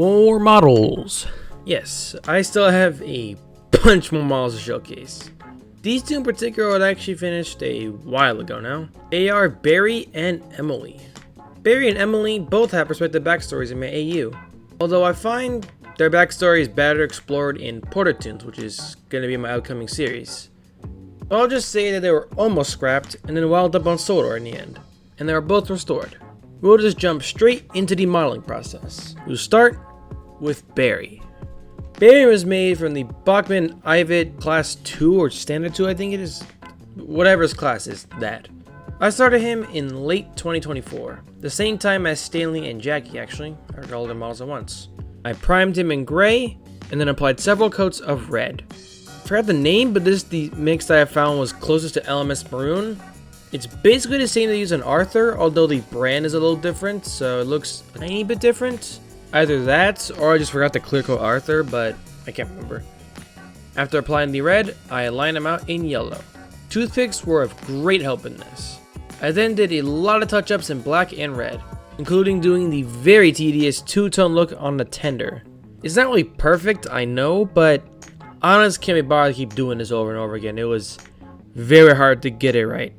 More models. Yes, I still have a bunch more models to showcase. These two in particular I actually finished a while ago now. They are Barry and Emily. Barry and Emily both have respective backstories in my AU, although I find their backstory is better explored in Porterverse, which is going to be my upcoming series. So I'll just say that they were almost scrapped and then wound up on Sodor in the end, and they were both restored. We'll just jump straight into the modeling process. We'll start with Barry. Barry was made from the Bachmann Ivet Class 2 or Standard 2, I think it is. Whatever his class is, that. I started him in late 2024, the same time as Stanley and Jackie actually. I got all their models at once. I primed him in gray and then applied several coats of red. I forgot the name, but this is the mix that I found was closest to LMS Maroon. It's basically the same they use on Arthur, although the brand is a little different, so it looks a tiny bit different. Either that, or I just forgot to clear coat Arthur, but I can't remember. After applying the red, I lined them out in yellow. Toothpicks were of great help in this. I then did a lot of touch-ups in black and red, including doing the very tedious two-tone look on the tender. It's not really perfect, I know, but honest can't be bothered to keep doing this over and over again. It was very hard to get it right.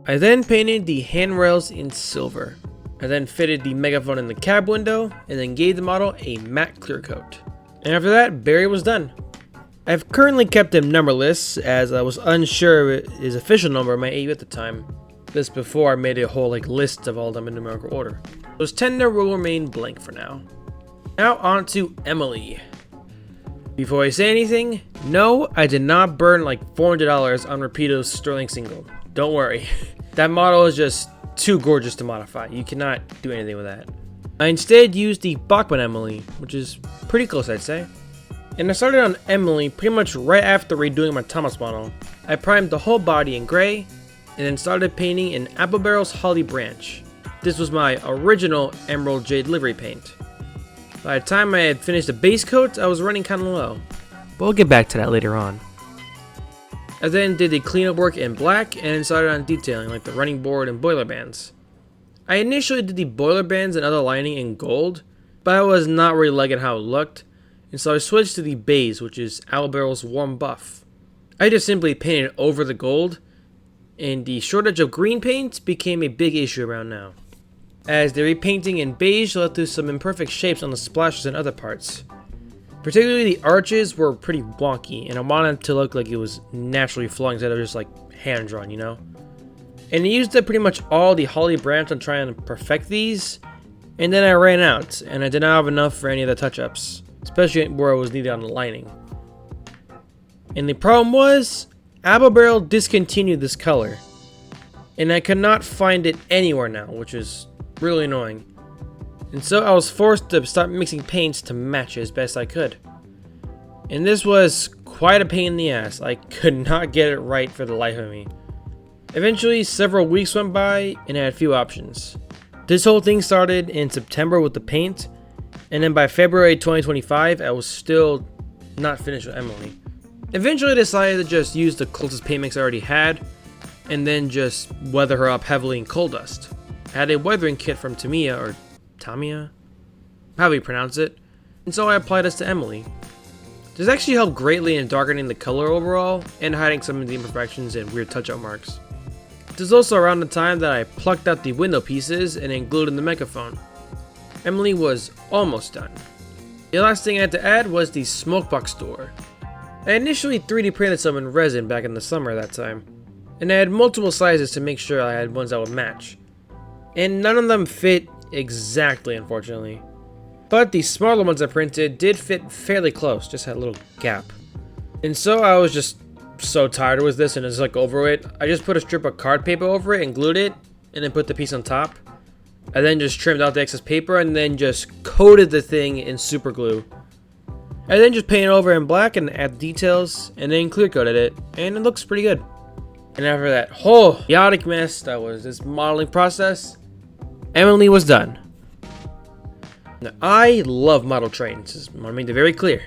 I then painted the handrails in silver. I then fitted the megaphone in the cab window, and then gave the model a matte clear coat. And after that, Barry was done. I've currently kept him numberless, as I was unsure of his official number in my AU at the time. This before I made a whole list of all of them in numerical order. Those tender will remain blank for now. Now on to Emily. Before I say anything, no, I did not burn like $400 on Rapido's Sterling Single. Don't worry. That model is just too gorgeous to modify. You cannot do anything with that. I instead used the Bachmann Emily, which is pretty close I'd say. And I started on Emily pretty much right after redoing my Thomas model. I primed the whole body in gray, and then started painting in Apple Barrel's Holly Branch. This was my original Emerald Jade livery paint. By the time I had finished the base coat, I was running kinda low. But we'll get back to that later on. I then did the cleanup work in black and started on detailing like the running board and boiler bands. I initially did the boiler bands and other lining in gold, but I was not really liking how it looked, and so I switched to the beige, which is Apple Barrel's Warm Buff. I just simply painted over the gold, and the shortage of green paint became a big issue around now, as the repainting in beige led to some imperfect shapes on the splashes and other parts. Particularly the arches were pretty wonky, and I wanted it to look like it was naturally flowing instead of just like hand drawn, you know? And I used up pretty much all the Holly Branch on trying to perfect these, and then I ran out, and I did not have enough for any of the touch-ups, especially where it was needed on the lining. And the problem was, Apple Barrel discontinued this color, and I could not find it anywhere now, which is really annoying. And so I was forced to start mixing paints to match it as best I could. And this was quite a pain in the ass. I could not get it right for the life of me. Eventually, several weeks went by and I had a few options. This whole thing started in September with the paint, and then by February 2025, I was still not finished with Emily. Eventually, I decided to just use the closest paint mix I already had, and then just weather her up heavily in coal dust. I had a weathering kit from Tamiya, or Tamiya? However you pronounce it. And so I applied this to Emily. This actually helped greatly in darkening the color overall, and hiding some of the imperfections and weird touch-up marks. This is also around the time that I plucked out the window pieces and glued in the megaphone. Emily was almost done. The last thing I had to add was the smokebox door. I initially 3D printed some in resin back in the summer that time, and I had multiple sizes to make sure I had ones that would match. And none of them fit exactly, unfortunately. But the smaller ones I printed did fit fairly close, just had a little gap. And so I was just so tired with this and just like over it. I just put a strip of card paper over it and glued it, and then put the piece on top. I then just trimmed out the excess paper and then just coated the thing in super glue. I then just painted over in black and add details, and then clear coated it, and it looks pretty good. And after that whole chaotic mess that was this modeling process, Emily was done. Now, I love model trains, I want to make it very clear.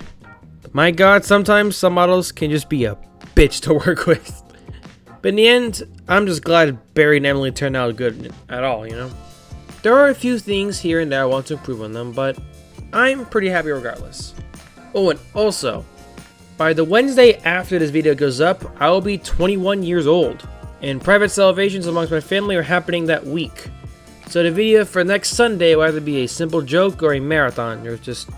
But my god, sometimes some models can just be a bitch to work with. But in the end, I'm just glad Barry and Emily turned out good at all, you know? There are a few things here and there I want to improve on them, but I'm pretty happy regardless. Oh, and also, by the Wednesday after this video goes up, I will be 21 years old, and private celebrations amongst my family are happening that week. So the video for next Sunday will either be a simple joke or a marathon, or just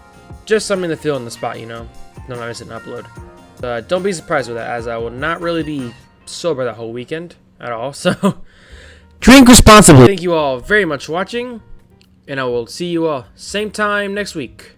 something to fill in the spot, you know, no matter an upload. Don't be surprised with that, as I will not really be sober that whole weekend at all, so drink responsibly. Thank you all very much for watching, and I will see you all same time next week.